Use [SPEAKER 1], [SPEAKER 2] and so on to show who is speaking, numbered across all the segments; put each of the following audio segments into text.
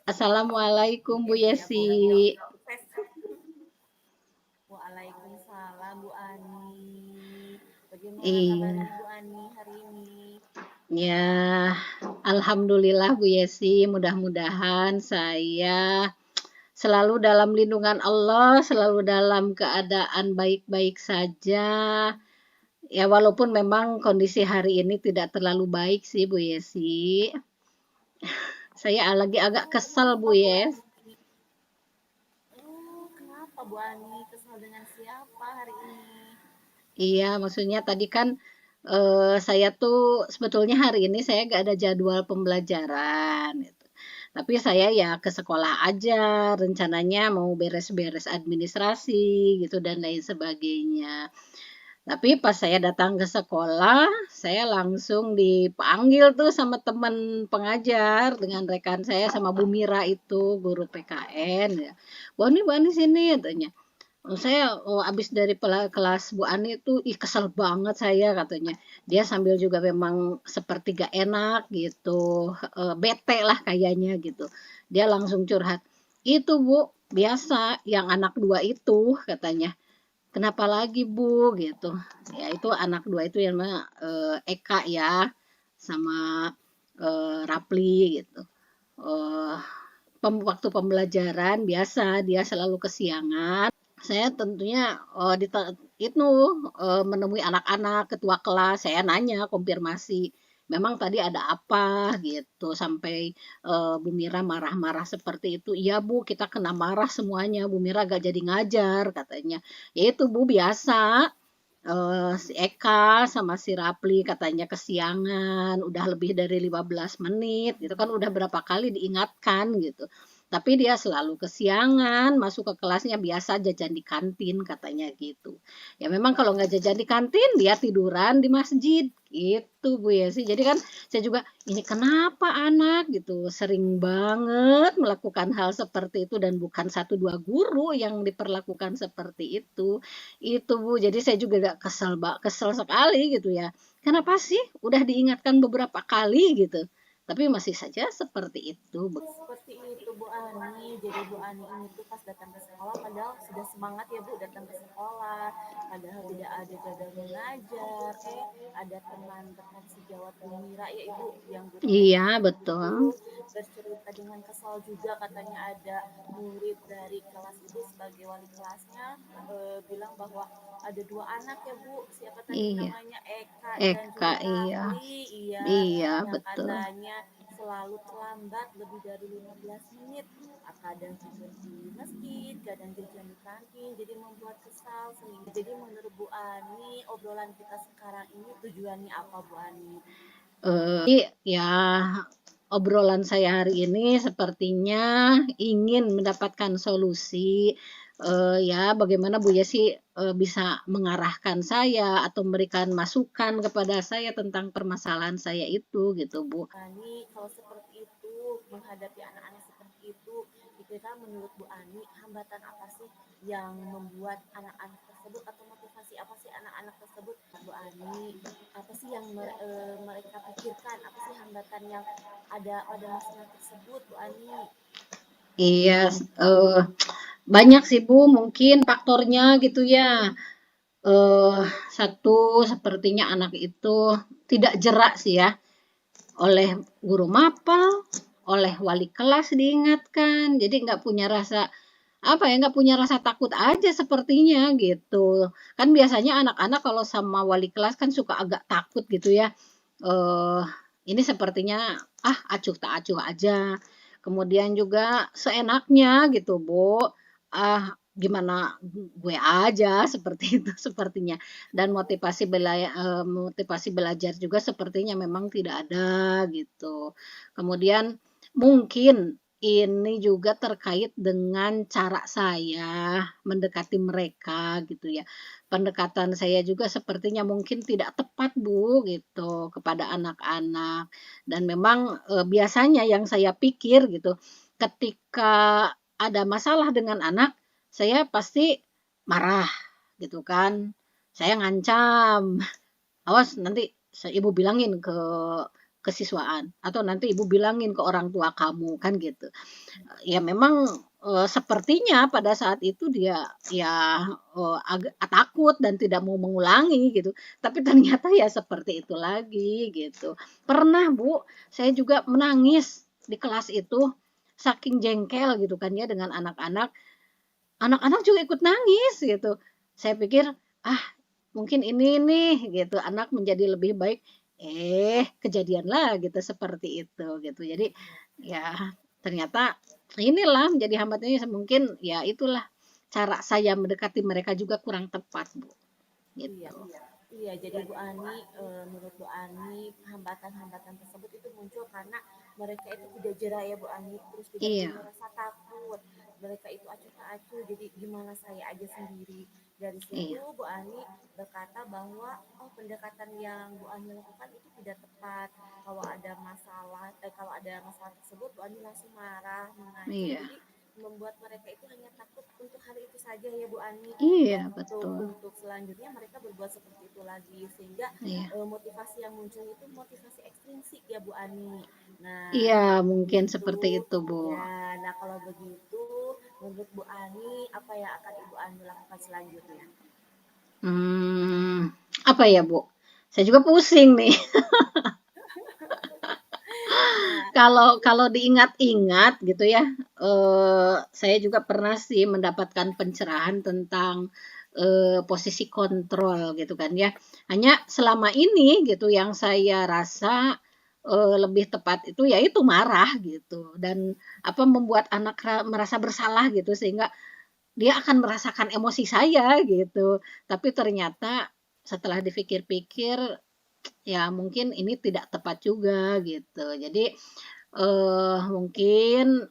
[SPEAKER 1] Assalamualaikum Bu
[SPEAKER 2] Oke nih, aku
[SPEAKER 1] Yesi.
[SPEAKER 2] udah jawab tes. Waalaikumsalam Bu Ani. Bagaimana
[SPEAKER 1] Iya,
[SPEAKER 2] kabarnya Bu Ani hari ini?
[SPEAKER 1] ya, Alhamdulillah Bu Yesi. Mudah-mudahan saya selalu dalam lindungan Allah, selalu dalam keadaan baik-baik saja. Ya, walaupun memang kondisi hari ini tidak terlalu baik sih Bu Yesi. Saya lagi agak
[SPEAKER 2] Oh,
[SPEAKER 1] kesal
[SPEAKER 2] kenapa
[SPEAKER 1] Bu
[SPEAKER 2] Bu
[SPEAKER 1] Yes.
[SPEAKER 2] Ani? Oh, kenapa Bu Ani? Kesal dengan siapa hari ini?
[SPEAKER 1] Iya, maksudnya tadi kan saya tuh sebetulnya hari ini saya gak ada jadwal pembelajaran gitu. Tapi saya ya ke sekolah aja, rencananya mau beres-beres administrasi gitu dan lain sebagainya. Tapi pas saya datang ke sekolah, saya langsung dipanggil tuh sama teman pengajar dengan rekan saya sama Bu Mira itu guru PKN ya. Bu Ani sini katanya. Saya abis dari kelas Bu Ani itu ih kesel banget saya katanya. Dia sambil juga memang seperti gak enak gitu, bete lah kayaknya gitu. Dia langsung curhat. Itu Bu, biasa yang anak dua itu katanya. Kenapa lagi Bu gitu. Ya itu anak dua itu yang namanya Eka ya sama Rapli gitu. Eh, waktu pembelajaran biasa dia selalu kesiangan. Saya tentunya itu menemui anak-anak ketua kelas, saya nanya konfirmasi memang tadi ada apa gitu sampai Bu Mira marah-marah seperti itu. Iya Bu, kita kena marah semuanya. Bu Mira gak jadi ngajar katanya. Ya itu Bu biasa. Si Eka sama si Rapli katanya kesiangan, udah lebih dari 15 menit gitu kan udah berapa kali diingatkan gitu. Tapi dia selalu kesiangan, masuk ke kelasnya biasa jajan di kantin katanya gitu. Ya memang kalau nggak jajan di kantin dia tiduran di masjid gitu Bu ya sih. Jadi kan saya juga ini kenapa anak gitu sering banget melakukan hal seperti itu dan bukan satu dua guru yang diperlakukan seperti itu. Itu Bu, jadi saya juga gak kesel sekali gitu ya. Kenapa sih udah diingatkan beberapa kali gitu, tapi masih saja seperti itu.
[SPEAKER 2] Seperti itu Bu Ani. Jadi Bu Ani ini tuh pas datang ke sekolah padahal sudah semangat ya Bu datang ke sekolah. Padahal tidak ada jadwal mengajar. Ada teman dekat sejawat Bu Mira ya Ibu yang guru
[SPEAKER 1] Iya,
[SPEAKER 2] PKN
[SPEAKER 1] betul.
[SPEAKER 2] itu bercerita dengan kesal juga katanya ada murid dari kelas itu sebagai wali kelasnya bilang bahwa ada dua anak ya Bu. Siapa tadi
[SPEAKER 1] Iya,
[SPEAKER 2] namanya Eka dan
[SPEAKER 1] Eka,
[SPEAKER 2] juga
[SPEAKER 1] iya.
[SPEAKER 2] Rapli. Iya,
[SPEAKER 1] Iya,
[SPEAKER 2] yang
[SPEAKER 1] betul.
[SPEAKER 2] katanya selalu terlambat lebih dari 15 menit. Kadang tidur di masjid, kadang jajan di kantin, jadi membuat kesal sehingga. Jadi menurut Bu Ani, obrolan kita sekarang ini tujuannya apa Bu Ani?
[SPEAKER 1] Ya obrolan saya hari ini sepertinya ingin mendapatkan solusi ya bagaimana Bu Yesi bisa mengarahkan saya atau memberikan masukan kepada saya tentang permasalahan saya itu gitu Bu.
[SPEAKER 2] Ani, kalau seperti itu, menghadapi anak-anak seperti itu, kira-kira menurut Bu Ani, hambatan apa sih yang membuat anak-anak tersebut atau motivasi apa sih anak-anak tersebut? Bu Ani, apa sih yang mereka pikirkan? Apa sih hambatan yang ada pada masanya tersebut, Bu Ani?
[SPEAKER 1] Iya, eh, banyak sih Bu, mungkin faktornya gitu ya. Satu sepertinya anak itu tidak jerak sih ya oleh guru mapel, oleh wali kelas diingatkan. Jadi nggak punya rasa apa ya nggak punya rasa takut aja sepertinya gitu. Kan biasanya anak-anak kalau sama wali kelas kan suka agak takut gitu ya. Eh ini sepertinya acuh tak acuh aja. Kemudian juga seenaknya gitu, Bu. Gimana gue aja seperti itu sepertinya. Dan motivasi belajar juga sepertinya memang tidak ada gitu. Kemudian mungkin ini juga terkait dengan cara saya mendekati mereka gitu ya. Pendekatan saya juga sepertinya mungkin tidak tepat Bu gitu kepada anak-anak. Dan memang biasanya yang saya pikir gitu ketika ada masalah dengan anak saya pasti marah gitu kan. Saya ngancam, awas nanti ibu bilangin ke kesiswaan atau nanti ibu bilangin ke orang tua kamu kan gitu. Ya memang sepertinya pada saat itu dia ya agak takut dan tidak mau mengulangi gitu. Tapi ternyata ya seperti itu lagi gitu. Pernah Bu, saya juga menangis di kelas itu saking jengkel gitu kan ya dengan anak-anak. Anak-anak juga ikut nangis gitu. Saya pikir, ah mungkin ini nih gitu, anak menjadi lebih baik. Kejadian lah gitu seperti itu gitu. Jadi ya ternyata inilah menjadi hambatannya mungkin ya itulah cara saya mendekati mereka juga kurang tepat, Bu.
[SPEAKER 2] Iya.
[SPEAKER 1] Gitu.
[SPEAKER 2] Iya, jadi Bu Ani, menurut Bu Ani, hambatan-hambatan tersebut itu muncul karena mereka itu tidak jera ya Bu Ani, terus tidak
[SPEAKER 1] Iya,
[SPEAKER 2] punya rasa takut. Mereka itu acuh tak acuh, jadi gimana saya aja sendiri. Dari situ
[SPEAKER 1] iya,
[SPEAKER 2] Bu Ani berkata bahwa oh pendekatan yang Bu Ani lakukan itu tidak tepat. Kalau ada masalah tersebut Bu Ani langsung marah, mengancam.
[SPEAKER 1] iya,
[SPEAKER 2] Jadi membuat mereka itu hanya takut untuk hari itu saja ya Bu Ani, dan
[SPEAKER 1] iya
[SPEAKER 2] untuk
[SPEAKER 1] betul.
[SPEAKER 2] selanjutnya mereka berbuat seperti itu lagi, sehingga
[SPEAKER 1] Iya,
[SPEAKER 2] motivasi yang muncul itu motivasi ekstrinsik ya Bu Ani. Nah
[SPEAKER 1] iya
[SPEAKER 2] kalau
[SPEAKER 1] mungkin
[SPEAKER 2] begitu
[SPEAKER 1] seperti itu, Bu.
[SPEAKER 2] ya, nah kalau begitu menurut Bu Ani apa yang akan Ibu Ani lakukan selanjutnya?
[SPEAKER 1] Apa ya, Bu? Saya juga pusing nih.
[SPEAKER 2] Nah,
[SPEAKER 1] Kalau kalau diingat-ingat gitu ya, saya juga pernah sih mendapatkan pencerahan tentang, posisi kontrol gitu kan ya. Hanya selama ini gitu yang saya rasa, lebih tepat itu ya itu marah gitu dan apa, membuat anak merasa bersalah gitu sehingga dia akan merasakan emosi saya gitu. Tapi ternyata setelah dipikir-pikir, ya mungkin ini tidak tepat juga gitu. Jadi mungkin,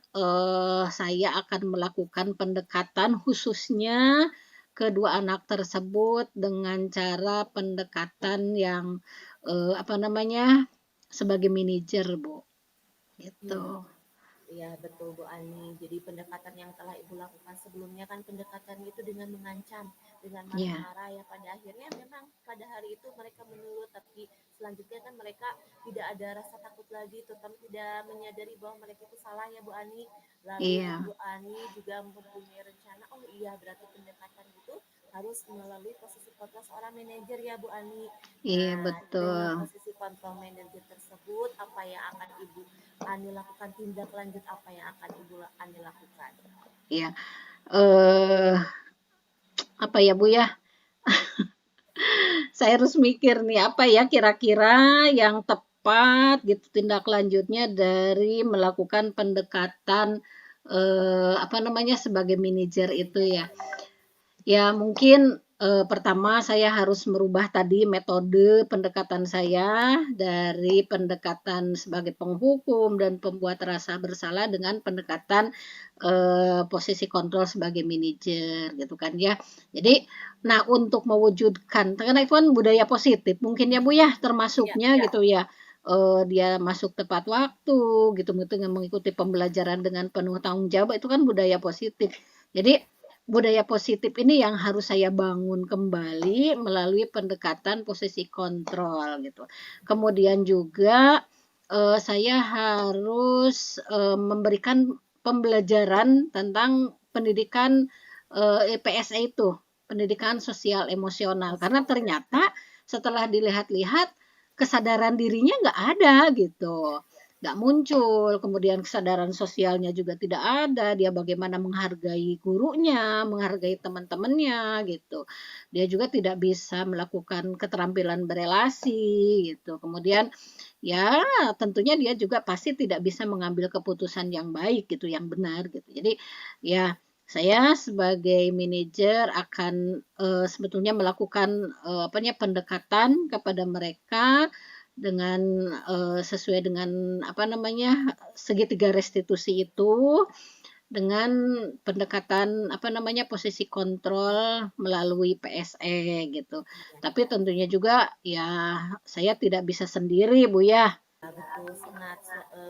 [SPEAKER 1] saya akan melakukan pendekatan khususnya kedua anak tersebut dengan cara pendekatan yang, apa namanya, sebagai manajer, Bu, gitu.
[SPEAKER 2] iya. Iya, betul Bu Ani. Jadi pendekatan yang telah Ibu lakukan sebelumnya kan pendekatan itu dengan mengancam, dengan
[SPEAKER 1] Iya,
[SPEAKER 2] marah-marah yang pada akhirnya memang pada hari itu mereka menurut, tapi selanjutnya kan mereka tidak ada rasa takut lagi, terutama tidak menyadari bahwa mereka itu salah ya Bu Ani. Lalu
[SPEAKER 1] iya,
[SPEAKER 2] Bu Ani juga mempunyai rencana, oh iya berarti pendekatan itu harus melalui posisi kontrol seorang manajer ya Bu Ani.
[SPEAKER 1] iya
[SPEAKER 2] Nah, dengan
[SPEAKER 1] betul.
[SPEAKER 2] posisi kontrol manajer tersebut, apa yang akan Ibu Ani lakukan, tindak lanjut apa yang akan Ibu Ani lakukan?
[SPEAKER 1] Iya, eee, apa ya, Bu, ya, saya harus mikir nih, apa ya kira-kira yang tepat gitu tindak lanjutnya dari melakukan pendekatan, apa namanya, sebagai manajer itu ya. Ya mungkin, pertama saya harus merubah tadi metode pendekatan saya dari pendekatan sebagai penghukum dan pembuat rasa bersalah dengan pendekatan, posisi kontrol sebagai manajer gitu kan ya. Jadi, nah untuk mewujudkan karena itu kan budaya positif mungkin ya Bu ya
[SPEAKER 2] Iya,
[SPEAKER 1] termasuknya gitu ya, dia masuk tepat waktu gitu, dengan mengikuti pembelajaran dengan penuh tanggung jawab itu kan budaya positif. Jadi budaya positif ini yang harus saya bangun kembali melalui pendekatan posisi kontrol gitu. Kemudian juga saya harus memberikan pembelajaran tentang pendidikan PSE itu, pendidikan sosial emosional. Karena ternyata setelah dilihat-lihat kesadaran dirinya nggak ada gitu, nggak muncul, kemudian kesadaran sosialnya juga tidak ada, dia bagaimana menghargai gurunya, menghargai teman-temannya gitu. Dia juga tidak bisa melakukan keterampilan berelasi gitu. Kemudian ya tentunya dia juga pasti tidak bisa mengambil keputusan yang baik gitu, yang benar gitu. Jadi ya saya sebagai manajer akan sebetulnya melakukan apa namanya pendekatan kepada mereka dengan sesuai dengan apa namanya segitiga restitusi itu dengan pendekatan apa namanya posisi kontrol melalui PSE gitu. Tapi tentunya juga ya saya tidak bisa sendiri Bu ya.
[SPEAKER 2] betul, sangat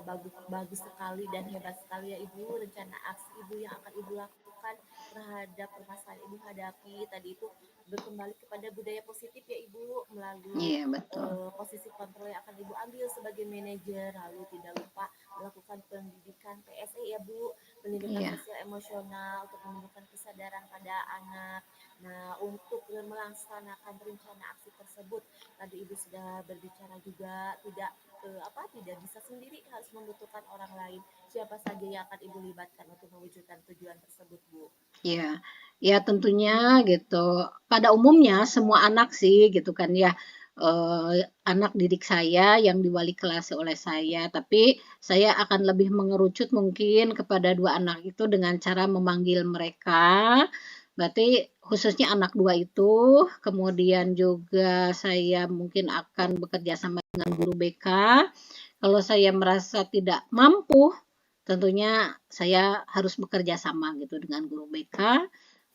[SPEAKER 2] bagus bagus sekali dan hebat sekali ya Ibu rencana aksi Ibu yang akan Ibu lakukan. terhadap permasalahan Ibu hadapi tadi itu berkembali kepada budaya positif ya Ibu melalui
[SPEAKER 1] Iya, betul.
[SPEAKER 2] posisi kontrol yang akan Ibu ambil sebagai manajer, lalu tidak lupa melakukan pendidikan PSE ya Bu, pendidikan
[SPEAKER 1] Iya.
[SPEAKER 2] sosial emosional untuk menumbuhkan kesadaran pada anak. Nah, untuk melaksanakan rencana aksi tersebut, tadi Ibu sudah berbicara juga tidak bisa sendiri, harus membutuhkan orang lain. Siapa saja yang akan Ibu libatkan untuk mewujudkan tujuan tersebut, Bu?
[SPEAKER 1] Ya, ya tentunya gitu. Pada umumnya semua anak sih gitu kan ya, anak didik saya yang diwali kelas oleh saya, tapi saya akan lebih mengerucut mungkin kepada 2 anak itu dengan cara memanggil mereka. Berarti khususnya anak 2 itu, kemudian juga saya mungkin akan bekerja sama dengan guru BK. Kalau saya merasa tidak mampu, tentunya saya harus bekerja sama gitu dengan guru BK,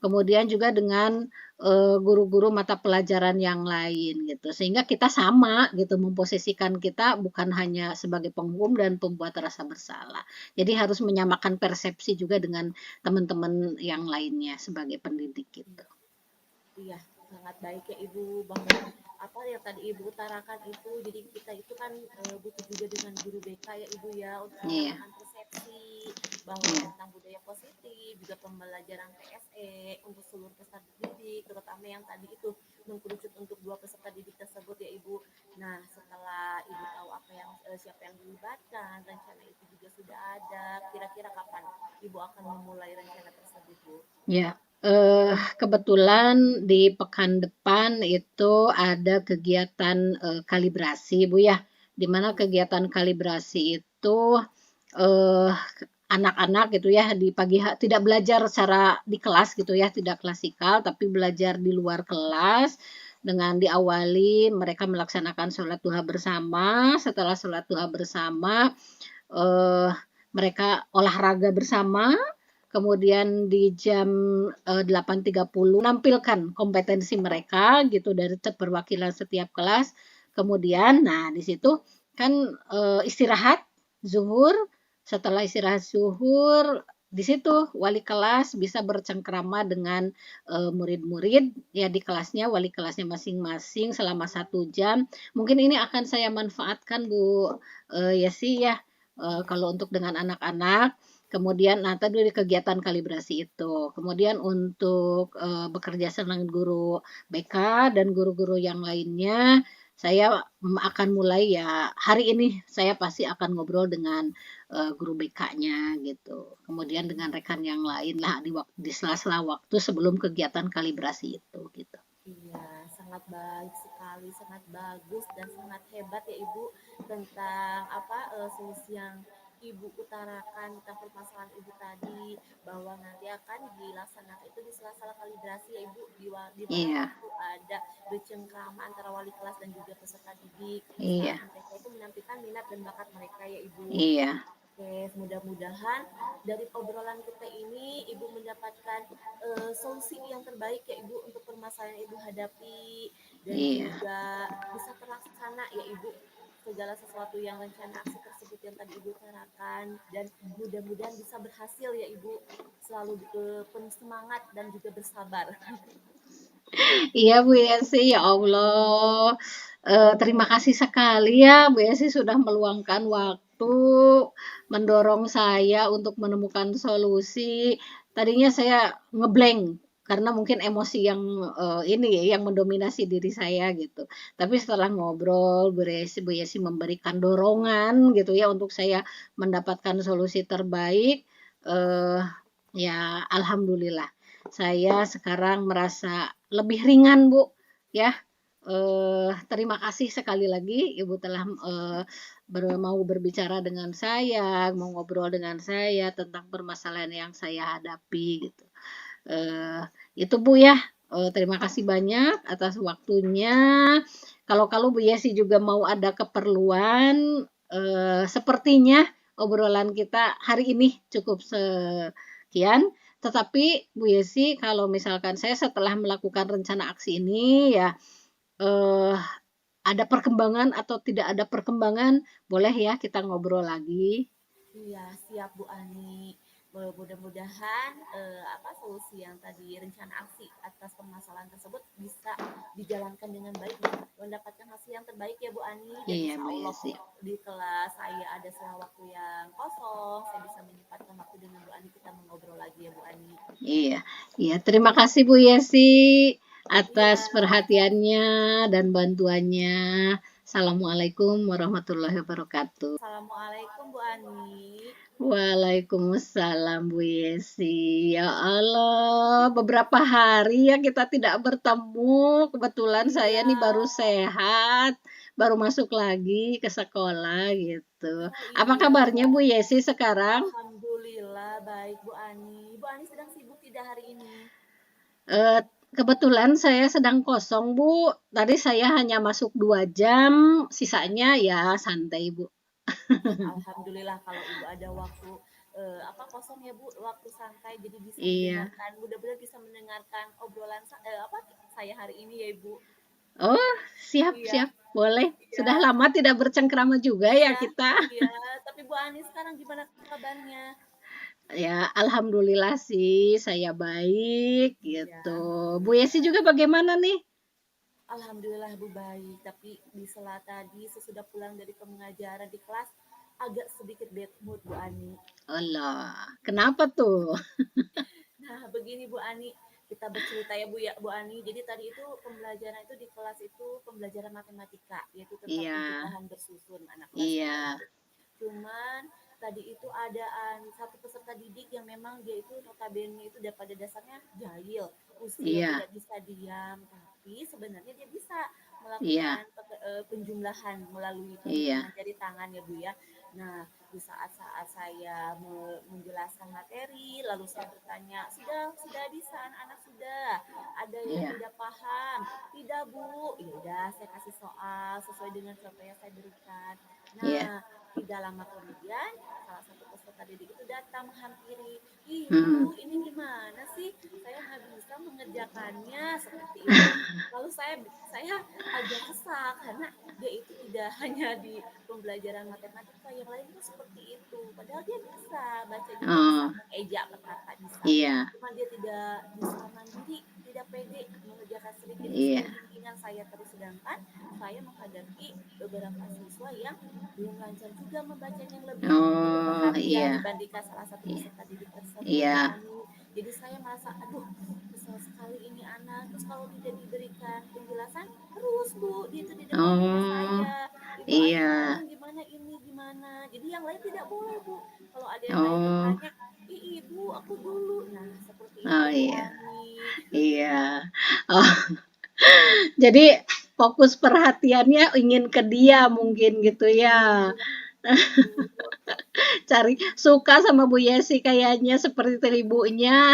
[SPEAKER 1] kemudian juga dengan guru-guru mata pelajaran yang lain gitu. Sehingga kita sama gitu memposisikan kita bukan hanya sebagai penghukum dan pembuat rasa bersalah. Jadi harus menyamakan persepsi juga dengan teman-teman yang lainnya sebagai pendidik gitu.
[SPEAKER 2] Iya, sangat baik ya Ibu bahwa apa yang tadi Ibu utarakan itu jadi kita itu kan butuh juga dengan guru BK ya Ibu ya untuk
[SPEAKER 1] Iya,
[SPEAKER 2] menyamakan persepsi bahwa
[SPEAKER 1] iya,
[SPEAKER 2] tentang budaya positif juga pembelajaran PSE untuk seluruh peserta didik terutama yang tadi itu mengkerucut untuk 2 peserta didik tersebut ya Ibu. Nah, setelah Ibu tahu apa yang siapa yang dilibatkan, rencana itu juga sudah ada. Kira-kira kapan Ibu akan memulai rencana tersebut, Bu?
[SPEAKER 1] ya. Kebetulan di pekan depan itu ada kegiatan kalibrasi, Bu ya, di mana
[SPEAKER 2] Iya.
[SPEAKER 1] kegiatan kalibrasi itu eh, anak-anak gitu ya di pagi hari tidak belajar secara di kelas gitu ya, tidak klasikal, tapi belajar di luar kelas dengan diawali mereka melaksanakan sholat duha bersama. Setelah sholat duha bersama, eh, mereka olahraga bersama, kemudian di jam 8.30 menampilkan kompetensi mereka gitu dari perwakilan setiap kelas. Kemudian, nah di situ kan istirahat zuhur, setelah istirahat zuhur di situ wali kelas bisa bercengkrama dengan murid-murid ya di kelasnya, wali kelasnya masing-masing selama 1 jam. Mungkin ini akan saya manfaatkan Bu Yesi ya, kalau untuk dengan anak-anak. Kemudian, nah tadi dari kegiatan kalibrasi itu. Kemudian untuk bekerja sama dengan guru BK dan guru-guru yang lainnya, saya akan mulai ya hari ini saya pasti akan ngobrol dengan guru BK-nya gitu. Kemudian dengan rekan yang lain lah di sela-sela waktu sebelum kegiatan kalibrasi itu gitu.
[SPEAKER 2] Iya, sangat baik sekali, sangat bagus dan sangat hebat ya Ibu tentang solusi yang Ibu utarakan tentang permasalahan Ibu tadi bahwa nanti akan dilaksanakan itu di sela-sela kalibrasi ya Ibu di mana
[SPEAKER 1] Iya,
[SPEAKER 2] waktu ada bercengkrama antara wali kelas dan juga peserta didik di
[SPEAKER 1] iya,
[SPEAKER 2] saat mereka itu menampilkan minat dan bakat mereka ya Ibu.
[SPEAKER 1] iya,
[SPEAKER 2] Oke, mudah-mudahan dari obrolan kita ini Ibu mendapatkan solusi yang terbaik ya Ibu untuk permasalahan yang Ibu hadapi dan
[SPEAKER 1] iya.
[SPEAKER 2] juga bisa terlaksana ya Ibu segala sesuatu yang rencana aksi tersebut yang tadi Ibu utarakan dan mudah-mudahan bisa berhasil ya Ibu selalu penuh semangat dan juga bersabar.
[SPEAKER 1] Iya Bu Yesi, ya Allah. Terima kasih sekali ya Bu Yesi sudah meluangkan waktu mendorong saya untuk menemukan solusi. Tadinya saya ngeblank karena mungkin emosi yang ini ya yang mendominasi diri saya gitu. Tapi setelah ngobrol Bu Yesi memberikan dorongan gitu ya untuk saya mendapatkan solusi terbaik. eh Ya alhamdulillah saya sekarang merasa lebih ringan, Bu, ya. Terima kasih sekali lagi Ibu telah mau berbicara dengan saya, mau ngobrol dengan saya tentang permasalahan yang saya hadapi gitu. Eh, itu Bu ya. Terima kasih banyak atas waktunya. Kalau Bu Yesi juga mau ada keperluan, sepertinya obrolan kita hari ini cukup sekian. Tetapi Bu Yesi, kalau misalkan saya setelah melakukan rencana aksi ini ya eh, ada perkembangan atau tidak ada perkembangan, boleh ya kita ngobrol lagi.
[SPEAKER 2] Iya, siap Bu Ani. Mudah-mudahan solusi yang tadi rencana aksi atas permasalahan tersebut bisa dijalankan dengan baik dan mendapatkan hasil yang terbaik ya Bu Ani. Dan
[SPEAKER 1] Iya
[SPEAKER 2] insya
[SPEAKER 1] Bu
[SPEAKER 2] Allah
[SPEAKER 1] Yesi.
[SPEAKER 2] di kelas saya ada sela waktu yang kosong, saya bisa menyempatkan waktu dengan Bu Ani, kita mengobrol lagi ya Bu Ani.
[SPEAKER 1] Iya, iya. Terima kasih Bu Yesi atas
[SPEAKER 2] Iya,
[SPEAKER 1] perhatiannya dan bantuannya. Assalamualaikum warahmatullahi wabarakatuh.
[SPEAKER 2] assalamualaikum Bu Ani.
[SPEAKER 1] Waalaikumsalam Bu Yesi. Ya Allah, beberapa hari ya kita tidak bertemu. Kebetulan saya
[SPEAKER 2] Iya,
[SPEAKER 1] nih baru sehat, baru masuk lagi ke sekolah gitu.
[SPEAKER 2] oh
[SPEAKER 1] Apa
[SPEAKER 2] iya.
[SPEAKER 1] kabarnya Bu Yesi sekarang?
[SPEAKER 2] Alhamdulillah baik Bu Ani. Bu Ani sedang sibuk tidak hari ini?
[SPEAKER 1] Eh, Kebetulan saya sedang kosong Bu. Tadi saya hanya masuk 2 jam, sisanya ya santai Bu.
[SPEAKER 2] Alhamdulillah kalau Ibu ada waktu kosong ya Bu, waktu santai jadi bisa
[SPEAKER 1] Iya.
[SPEAKER 2] mendengarkan, mudah-mudahan bisa mendengarkan obrolan saya hari ini ya Ibu.
[SPEAKER 1] Oh, siap,
[SPEAKER 2] Iya,
[SPEAKER 1] siap. Boleh.
[SPEAKER 2] iya,
[SPEAKER 1] Sudah lama tidak bercengkrama juga ya
[SPEAKER 2] iya,
[SPEAKER 1] kita.
[SPEAKER 2] iya. Tapi Bu Ani sekarang gimana kabarnya?
[SPEAKER 1] Ya, alhamdulillah sih saya baik
[SPEAKER 2] Iya,
[SPEAKER 1] gitu. Bu Yesi
[SPEAKER 2] alhamdulillah.
[SPEAKER 1] juga bagaimana nih?
[SPEAKER 2] Alhamdulillah Bu baik, tapi di sela tadi sesudah pulang dari pengajaran di kelas agak sedikit bad mood Bu Ani.
[SPEAKER 1] Allah, kenapa tuh?
[SPEAKER 2] Nah, begini Bu Ani, kita bercerita ya Bu Ani. Jadi tadi itu pembelajaran itu di kelas itu pembelajaran matematika, yaitu tentang
[SPEAKER 1] Iya,
[SPEAKER 2] penjumlahan bersusun anak kelas 2
[SPEAKER 1] iya,
[SPEAKER 2] itu. Cuman tadi itu ada satu peserta didik yang memang dia itu notabene itu pada dasarnya jahil, usil,
[SPEAKER 1] iya,
[SPEAKER 2] tidak bisa diam, tapi sebenarnya dia bisa
[SPEAKER 1] iya,
[SPEAKER 2] melakukan penjumlahan melalui
[SPEAKER 1] iya,
[SPEAKER 2] penghitungan jari tangan ya Bu ya. Nah, di saat-saat saya menjelaskan materi, lalu saya bertanya, sudah bisa anak-anak sudah, ada yang
[SPEAKER 1] iya,
[SPEAKER 2] tidak paham, tidak Bu, ya udah saya kasih soal sesuai dengan contoh yang saya berikan.
[SPEAKER 1] iya.
[SPEAKER 2] Nah, tidak lama kemudian salah satu peserta didik itu datang menghampiri,
[SPEAKER 1] Hmm.
[SPEAKER 2] Ibu ini gimana sih, saya nggak bisa mengerjakannya seperti itu. Lalu saya agak kesal karena dia itu tidak hanya di pembelajaran matematika, yang lain pun seperti itu. Padahal dia bisa, baca juga bisa,
[SPEAKER 1] Oh,
[SPEAKER 2] mengeja berkata bisa.
[SPEAKER 1] iya,
[SPEAKER 2] Cuma dia tidak bisa mandiri, tidak pede mengerjakan sedikit
[SPEAKER 1] iya.
[SPEAKER 2] meski bimbingan saya terus. Sedangkan saya menghadapi beberapa siswa yang belum lancar juga membacanya, yang lebih
[SPEAKER 1] Oh,
[SPEAKER 2] perhatian
[SPEAKER 1] iya,
[SPEAKER 2] dibandingkan salah satu
[SPEAKER 1] iya,
[SPEAKER 2] peserta didik tersebut Bu
[SPEAKER 1] iya.
[SPEAKER 2] Ani. Jadi saya merasa aduh kesal sekali ini anak. Terus kalau tidak diberikan penjelasan terus Bu, dia itu di depan muka
[SPEAKER 1] Oh,
[SPEAKER 2] saya, Ibu ayo
[SPEAKER 1] iya.
[SPEAKER 2] tolong gimana ini gimana. Jadi yang lain tidak boleh Bu. Kalau ada yang lain
[SPEAKER 1] Oh,
[SPEAKER 2] bertanya, ih ibu aku dulu. Nah seperti itu
[SPEAKER 1] oh
[SPEAKER 2] Bu
[SPEAKER 1] iya,
[SPEAKER 2] Ani.
[SPEAKER 1] iya. Oh, jadi fokus perhatiannya ingin ke dia mungkin gitu ya.
[SPEAKER 2] Iya Bu.
[SPEAKER 1] Cari suka sama Bu Yesi kayaknya seperti itu ibunya.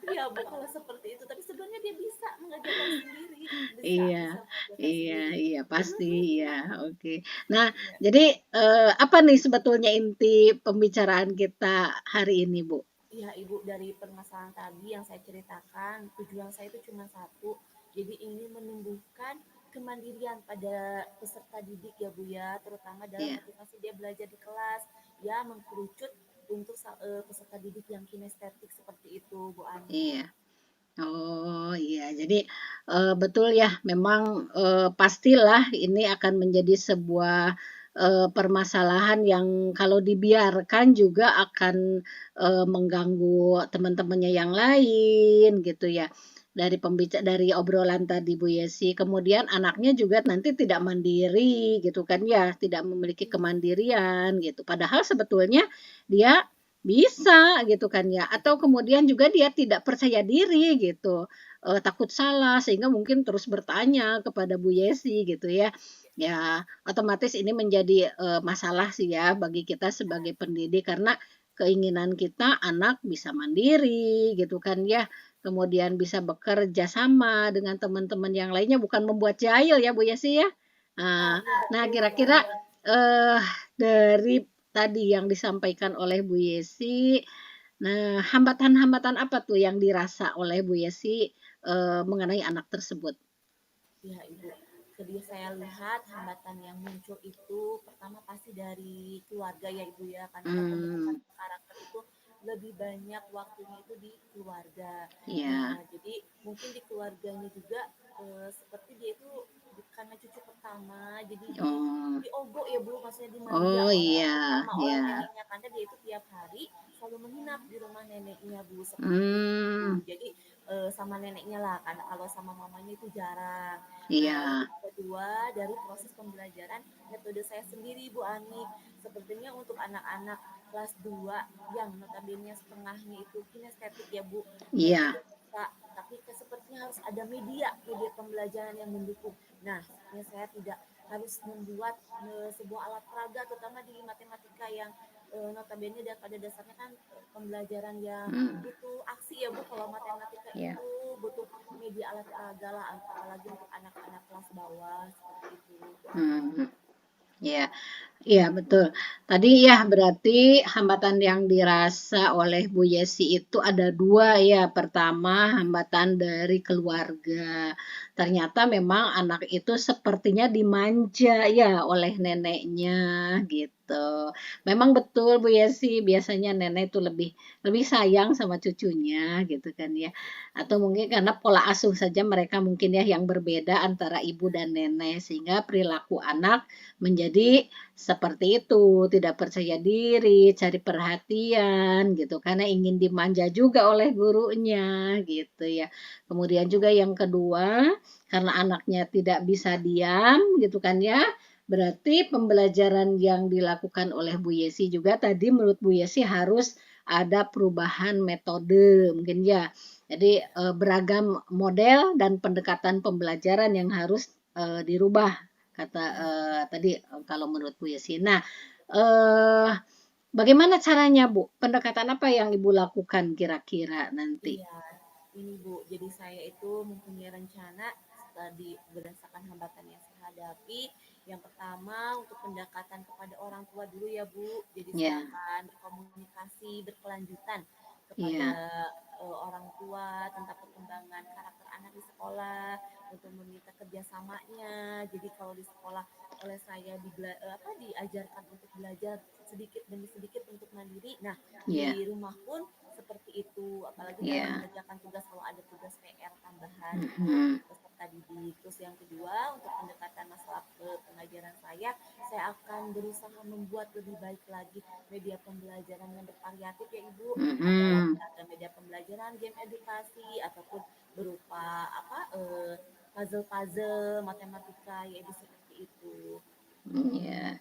[SPEAKER 2] Iya Bu, kalau seperti itu. Tapi sebenarnya dia bisa mengerjakan sendiri. Bisa,
[SPEAKER 1] Iya,
[SPEAKER 2] bisa mengerjakan
[SPEAKER 1] iya,
[SPEAKER 2] sendiri.
[SPEAKER 1] iya, pasti, iya, oke. Nah,
[SPEAKER 2] Iya.
[SPEAKER 1] jadi apa nih sebetulnya inti pembicaraan kita hari ini, Bu?
[SPEAKER 2] Iya Ibu, dari permasalahan tadi yang saya ceritakan, tujuan saya itu cuma satu. Jadi ingin menumbuhkan kemandirian pada peserta didik ya Bu ya, terutama dalam
[SPEAKER 1] Iya,
[SPEAKER 2] motivasi dia belajar di kelas, ya mengkerucut untuk peserta didik yang kinestetik seperti itu Bu Ani.
[SPEAKER 1] iya. Oh iya, jadi betul ya, memang pastilah ini akan menjadi sebuah permasalahan yang kalau dibiarkan juga akan mengganggu teman-temannya yang lain gitu ya. Dari obrolan tadi Bu Yesi, kemudian anaknya juga nanti tidak mandiri gitu kan ya, tidak memiliki kemandirian gitu. Padahal sebetulnya dia bisa gitu kan ya, atau kemudian juga dia tidak percaya diri gitu, takut salah sehingga mungkin terus bertanya kepada Bu Yesi gitu ya. Ya, otomatis ini menjadi, masalah sih ya bagi kita sebagai pendidik karena keinginan kita anak bisa mandiri gitu kan ya, kemudian bisa bekerja sama dengan teman-teman yang lainnya bukan membuat jahil ya Bu Yesi ya.
[SPEAKER 2] Ah,
[SPEAKER 1] Nah
[SPEAKER 2] iya
[SPEAKER 1] nah
[SPEAKER 2] betul Bu
[SPEAKER 1] kira-kira,
[SPEAKER 2] Ani.
[SPEAKER 1] eee, dari tadi yang disampaikan oleh Bu Yesi. Nah, hambatan-hambatan apa tuh yang dirasa oleh Bu Yesi mengenai anak tersebut?
[SPEAKER 2] Iya Ibu. saya lihat hambatan yang muncul itu pertama pasti dari keluarga ya Ibu ya, karena kan pembentukan
[SPEAKER 1] Hmm,
[SPEAKER 2] karakter itu lebih banyak waktunya itu di keluarga.
[SPEAKER 1] ya.
[SPEAKER 2] Nah, jadi mungkin di keluarganya juga seperti dia itu karena cucu pertama, jadi
[SPEAKER 1] Oh,
[SPEAKER 2] diogok ya Bu, maksudnya dimanja
[SPEAKER 1] oh
[SPEAKER 2] oleh
[SPEAKER 1] iya,
[SPEAKER 2] terutama oleh
[SPEAKER 1] ya.
[SPEAKER 2] neneknya karena dia itu tiap hari selalu menginap di rumah neneknya Bu, seperti
[SPEAKER 1] Hmm,
[SPEAKER 2] itu. Jadi sama neneknya lah, karena kalau sama mamanya itu jarang. Nah, lalu
[SPEAKER 1] iya.
[SPEAKER 2] yang kedua dari proses pembelajaran metode saya sendiri Bu Ani. Sepertinya untuk anak-anak kelas 2 yang notabene setengahnya itu kinestetik ya Bu,
[SPEAKER 1] Iya.
[SPEAKER 2] tidak bisa, tapi sepertinya harus ada media pembelajaran yang mendukung. Nah, sepertinya saya tidak harus membuat sebuah alat peraga terutama di matematika yang notabene pada dasarnya kan pembelajaran yang
[SPEAKER 1] Hmm,
[SPEAKER 2] butuh aksi ya Bu. Kalau matematika
[SPEAKER 1] ya.
[SPEAKER 2] itu butuh media alat peraga lah, apalagi untuk anak-anak kelas bawah seperti itu Bu Ani.
[SPEAKER 1] Hmm, ya. Iya betul. Tadi ya berarti hambatan yang dirasa oleh Bu Yesi itu ada dua ya. Pertama hambatan dari keluarga. Ternyata memang anak itu sepertinya dimanja ya oleh neneknya gitu. Memang betul Bu Yesi biasanya nenek itu lebih lebih sayang sama cucunya gitu kan ya. Atau mungkin karena pola asuh saja mereka mungkin ya yang berbeda antara ibu dan nenek sehingga perilaku anak menjadi seperti itu, tidak percaya diri, cari perhatian gitu, karena ingin dimanja juga oleh gurunya gitu ya. Kemudian juga yang kedua, karena anaknya tidak bisa diam gitu kan ya, berarti pembelajaran yang dilakukan oleh Bu Yesi juga tadi menurut Bu Yesi harus ada perubahan metode mungkin ya. Jadi beragam model dan pendekatan pembelajaran yang harus dirubah kata
[SPEAKER 2] Iya,
[SPEAKER 1] tadi kalau menurut Bu Yesi. Nah, eh, bagaimana caranya Bu? Pendekatan apa yang Ibu lakukan kira-kira nanti?
[SPEAKER 2] iya, ini Bu. Jadi saya itu mempunyai rencana tadi berdasarkan hambatan yang saya hadapi. Yang pertama untuk pendekatan kepada orang tua dulu ya Bu. Jadi saya
[SPEAKER 1] Ya,
[SPEAKER 2] akan berkomunikasi berkelanjutan kepada
[SPEAKER 1] ya,
[SPEAKER 2] orang tua tentang perkembangan karakter anak di sekolah untuk meminta kerjasamanya. Jadi kalau di sekolah oleh saya diajarkan untuk belajar sedikit demi sedikit untuk mandiri. Nah,
[SPEAKER 1] ya,
[SPEAKER 2] di rumah pun seperti itu, apalagi dalam
[SPEAKER 1] ya.
[SPEAKER 2] mengerjakan tugas kalau ada tugas PR tambahan untuk
[SPEAKER 1] Mhm,
[SPEAKER 2] peserta didik. Terus yang kedua, untuk pendekatan masalah pengajaran saya akan berusaha membuat lebih baik lagi media pembelajaran yang bervariatif ya Ibu. Ada
[SPEAKER 1] mhm.
[SPEAKER 2] ragam media pembelajaran, game edukasi ataupun berupa puzzle-puzzle, matematika, ya Ibu seperti itu.
[SPEAKER 1] Ya.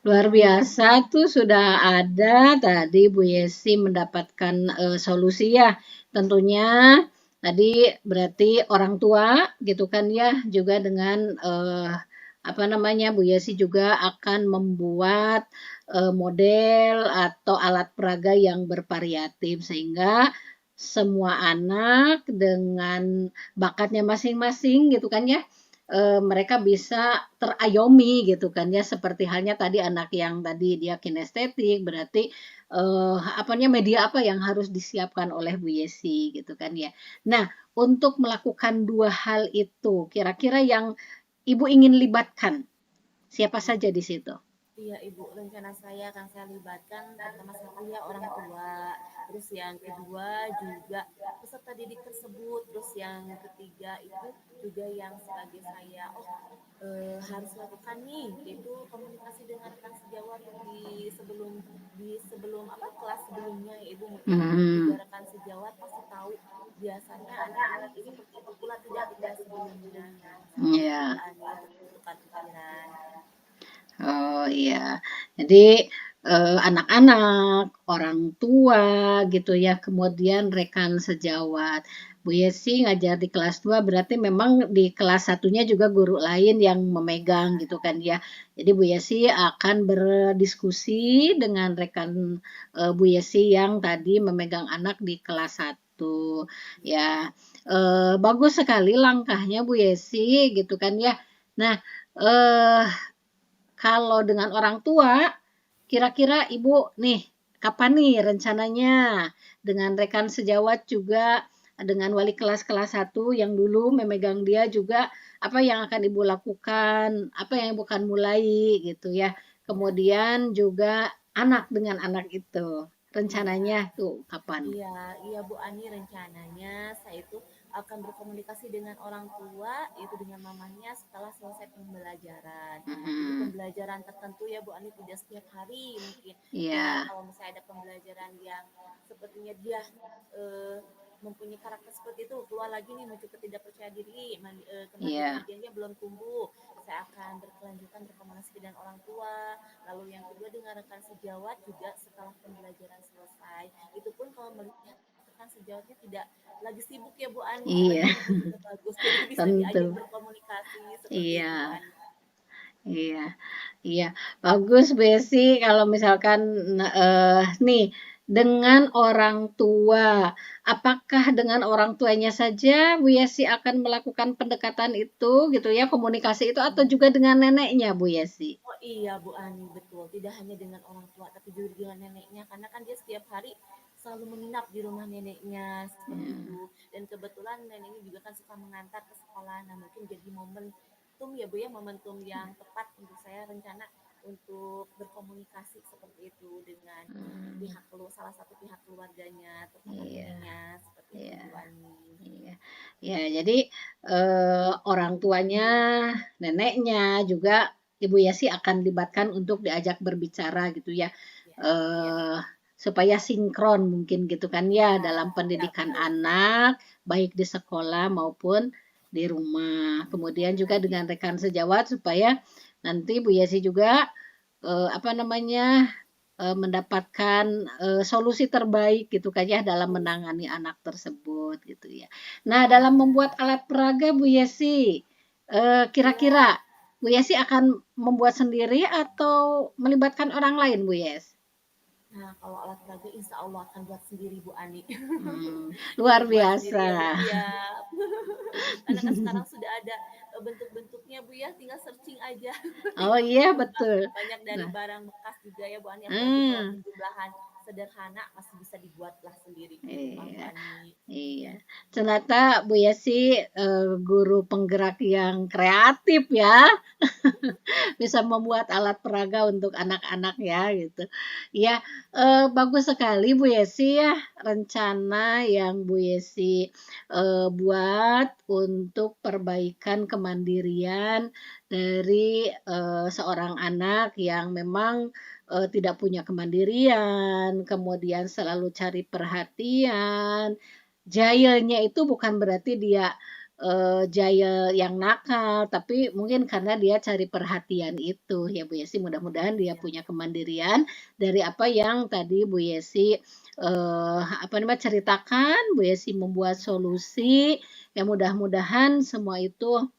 [SPEAKER 1] Luar biasa tuh sudah ada tadi Bu Yesi mendapatkan solusi ya. Tentunya tadi berarti orang tua gitu kan ya juga dengan apa namanya Bu Yesi juga akan membuat model atau alat peraga yang bervariatif sehingga semua anak dengan bakatnya masing-masing gitu kan ya mereka bisa terayomi gitu kan ya seperti halnya tadi anak yang tadi dia kinestetik berarti apanya media apa yang harus disiapkan oleh Bu Yesi gitu kan ya. Nah, untuk melakukan dua hal itu kira-kira yang Ibu ingin libatkan siapa saja di situ?
[SPEAKER 2] Iya Ibu, rencana saya akan saya libatkan pertama satu ya orang tua, terus yang kedua juga peserta didik tersebut, terus yang ketiga itu juga yang sebagai saya, harus lakukan nih, yaitu komunikasi dengan rekan sejawat di sebelum apa kelas sebelumnya ya Ibu, mungkin juga
[SPEAKER 1] Hmm,
[SPEAKER 2] rekan sejawat pasti tahu biasanya anak ini seperti itu pula tidak di kelas sebelumnya. Nah, seperti itu Bu
[SPEAKER 1] ya.
[SPEAKER 2] Ani untuk tukar pikiran.
[SPEAKER 1] Oh iya. Jadi anak-anak, orang tua gitu ya, kemudian rekan sejawat. Bu Yesi ngajar di kelas 2 berarti memang di kelas satunya juga guru lain yang memegang gitu kan ya. Jadi Bu Yesi akan berdiskusi dengan rekan Bu Yesi yang tadi memegang anak di kelas 1 ya. Bagus sekali langkahnya Bu Yesi gitu kan ya. Nah, eh kalau dengan orang tua, kira-kira Ibu nih, kapan nih rencananya dengan rekan sejawat juga dengan wali kelas 1 yang dulu memegang dia juga, apa yang akan Ibu lakukan, apa yang Ibu akan mulai gitu ya.
[SPEAKER 2] Ya,
[SPEAKER 1] Kemudian juga anak dengan anak itu,
[SPEAKER 2] iya.
[SPEAKER 1] rencananya tuh kapan?
[SPEAKER 2] Iya, iya Bu Ani, rencananya saya itu akan berkomunikasi dengan orang tua, yaitu dengan mamanya setelah selesai pembelajaran. Jadi
[SPEAKER 1] Mhm,
[SPEAKER 2] pembelajaran tertentu ya Bu Ani, tidak setiap hari mungkin. Dan
[SPEAKER 1] iya,
[SPEAKER 2] kalau misalnya ada pembelajaran yang sepertinya dia eh, mempunyai karakter seperti itu, keluar lagi nih muncul ketidakpercaya diri,
[SPEAKER 1] iya,
[SPEAKER 2] kemandirian dianya belum tumbuh. Saya akan berkelanjutan berkomunikasi dengan orang tua. Lalu yang kedua dengan rekan sejawat juga setelah pembelajaran selesai. Itu pun kalau melihat rekan sejawatnya tidak lagi sibuk ya Bu Ani,
[SPEAKER 1] iya,
[SPEAKER 2] lagi libur juga bagus. Jadi bisa
[SPEAKER 1] tentu,
[SPEAKER 2] diajak berkomunikasi seperti itu Bu
[SPEAKER 1] iya.
[SPEAKER 2] Ani.
[SPEAKER 1] Iya, iya. Bagus, Besi, kalau misalkan nih dengan orang tua, apakah dengan orang tuanya saja Bu Yesi akan melakukan pendekatan itu gitu ya, komunikasi itu atau juga dengan neneknya Bu Yesi?
[SPEAKER 2] Oh iya Bu Ani, betul. Tidak hanya dengan orang tua, tapi juga dengan neneknya. Karena kan dia setiap hari selalu menginap di rumah neneknya, seperti
[SPEAKER 1] Ya,
[SPEAKER 2] itu. Dan kebetulan neneknya juga kan suka mengantar ke sekolah. Nah mungkin jadi momentum ya Bu ya, momentum yang tepat untuk saya rencana untuk berkomunikasi seperti itu dengan
[SPEAKER 1] hmm,
[SPEAKER 2] salah satu pihak keluarganya, terutama
[SPEAKER 1] iya,
[SPEAKER 2] neneknya, seperti itu
[SPEAKER 1] iya,
[SPEAKER 2] Bu Ani.
[SPEAKER 1] iya. Ya, jadi orang tuanya, neneknya juga Ibu Yesi akan libatkan untuk diajak berbicara gitu ya.
[SPEAKER 2] Ya, iya,
[SPEAKER 1] eh Supaya sinkron mungkin gitu kan ya
[SPEAKER 2] ya,
[SPEAKER 1] dalam
[SPEAKER 2] ya
[SPEAKER 1] pendidikan
[SPEAKER 2] betul.
[SPEAKER 1] anak baik di sekolah maupun di rumah. Kemudian juga dengan rekan sejawat supaya nanti Bu Yesi juga apa namanya mendapatkan solusi terbaik gitu kan ya dalam
[SPEAKER 2] Solusi.
[SPEAKER 1] menangani anak tersebut gitu ya. Nah, dalam membuat alat peraga Bu Yesi, kira-kira
[SPEAKER 2] Iya.
[SPEAKER 1] Bu Yesi akan membuat sendiri atau melibatkan orang lain Bu Yes?
[SPEAKER 2] Nah, kalau alat peraga insya Allah akan buat sendiri Bu Ani.
[SPEAKER 1] Luar
[SPEAKER 2] Buat sendiri
[SPEAKER 1] biasa.
[SPEAKER 2] ya Bu. Iya. Karena kan sekarang sudah ada bentuk-bentuknya Bu ya, tinggal searching aja.
[SPEAKER 1] Oh
[SPEAKER 2] Tinggal
[SPEAKER 1] iya
[SPEAKER 2] mencoba.
[SPEAKER 1] betul.
[SPEAKER 2] Banyak dari
[SPEAKER 1] Nah,
[SPEAKER 2] barang bekas juga ya Bu Ani, apalagi kalau
[SPEAKER 1] hmm,
[SPEAKER 2] penjumlahan sederhana masih bisa dibuatlah sendiri di rumah Bu
[SPEAKER 1] iya.
[SPEAKER 2] Ani.
[SPEAKER 1] Iya, ternyata Bu Yesi guru penggerak yang kreatif ya. Bisa membuat alat peraga untuk anak-anak ya gitu. Ya, bagus sekali Bu Yesi ya rencana yang Bu Yesi buat untuk perbaikan kemandirian dari seorang anak yang memang tidak punya kemandirian, kemudian selalu cari perhatian. Jahilnya itu bukan berarti dia jahil yang nakal, tapi mungkin karena dia cari perhatian itu ya Bu Yesi. Mudah-mudahan dia
[SPEAKER 2] Iya.
[SPEAKER 1] punya kemandirian dari apa yang tadi Bu Yesi apa namanya ceritakan. Bu Yesi membuat solusi yang mudah-mudahan semua itu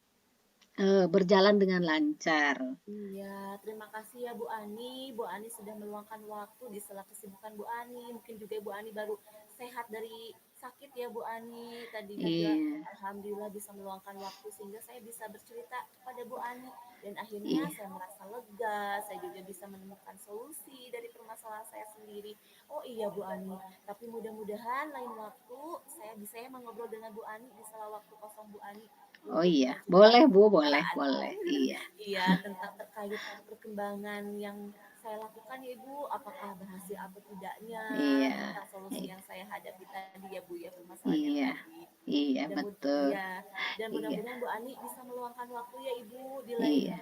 [SPEAKER 1] berjalan dengan lancar.
[SPEAKER 2] Iya, terima kasih ya Bu Ani. Bu Ani sudah meluangkan waktu di sela kesibukan Bu Ani. Mungkin juga Bu Ani baru sehat dari sakit ya Bu Ani. Tadi juga
[SPEAKER 1] Iya,
[SPEAKER 2] Alhamdulillah bisa meluangkan waktu sehingga saya bisa bercerita kepada Bu Ani. Dan akhirnya
[SPEAKER 1] iya.
[SPEAKER 2] saya merasa lega, saya juga bisa menemukan solusi dari permasalahan saya sendiri. Oh iya Bu Ani, tapi mudah-mudahan lain waktu saya bisa ya mengobrol dengan Bu Ani di sela waktu kosong Bu Ani
[SPEAKER 1] Oh
[SPEAKER 2] untuk
[SPEAKER 1] iya, boleh
[SPEAKER 2] melanjutkan
[SPEAKER 1] Bu, boleh,
[SPEAKER 2] pembicaraan.
[SPEAKER 1] boleh. Iya,
[SPEAKER 2] Iya, tentang terkait perkembangan yang saya lakukan ya Ibu, apakah berhasil atau tidaknya,
[SPEAKER 1] iya,
[SPEAKER 2] tentang solusi
[SPEAKER 1] iya,
[SPEAKER 2] yang saya hadapi tadi ya Bu ya, permasalahan yang
[SPEAKER 1] iya,
[SPEAKER 2] tadi.
[SPEAKER 1] iya
[SPEAKER 2] Dan
[SPEAKER 1] betul.
[SPEAKER 2] iya, dan
[SPEAKER 1] Iya,
[SPEAKER 2] mudah-mudahan Bu Ani bisa meluangkan waktu ya Ibu di lain
[SPEAKER 1] iya.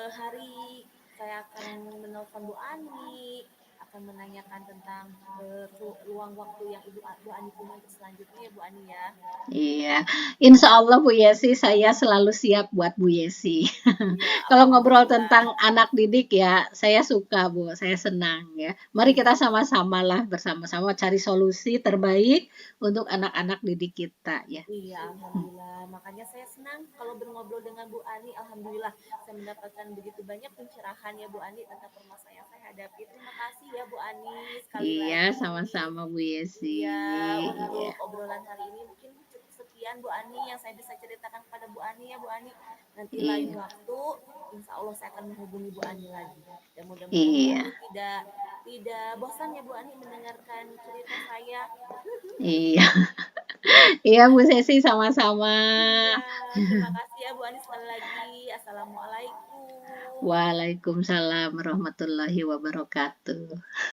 [SPEAKER 2] hari saya akan menelpon Bu Ani, akan menanyakan tentang luang waktu yang Bu Ani punya untuk selanjutnya ya Bu Ani ya.
[SPEAKER 1] Iya, insya Allah Bu Yesi, saya selalu siap buat Bu Yesi.
[SPEAKER 2] Iya,
[SPEAKER 1] Kalau ngobrol
[SPEAKER 2] alhamdulillah.
[SPEAKER 1] tentang anak didik ya, saya suka Bu, saya senang ya. Mari kita
[SPEAKER 2] Iya.
[SPEAKER 1] sama-sama lah bersama-sama cari solusi terbaik untuk anak-anak didik kita ya.
[SPEAKER 2] Iya, alhamdulillah. Makanya saya senang kalau ngobrol dengan Bu Ani. Alhamdulillah, saya mendapatkan begitu banyak pencerahan ya Bu Ani tentang permasalahan yang saya hadapi. Terima kasih ya Bu Ani sekali
[SPEAKER 1] Iya,
[SPEAKER 2] lagi.
[SPEAKER 1] sama-sama Bu Yesi.
[SPEAKER 2] Iya,
[SPEAKER 1] Iya,
[SPEAKER 2] untuk obrolan hari ini mungkin cukup sekian Bu Ani yang saya bisa ceritakan kepada Bu Ani ya Bu Ani. Nanti lain
[SPEAKER 1] iya,
[SPEAKER 2] waktu, insya Allah saya akan menghubungi Bu Ani lagi. Dan mudah-mudahan Bu
[SPEAKER 1] iya,
[SPEAKER 2] Ani tidak bosan ya Bu Ani mendengarkan cerita saya.
[SPEAKER 1] iya. Iya Bu Sesi, sama-sama.
[SPEAKER 2] Iya, terima kasih ya Bu Ani sekali lagi. Assalamualaikum.
[SPEAKER 1] Waalaikumsalam warahmatullahi wabarakatuh.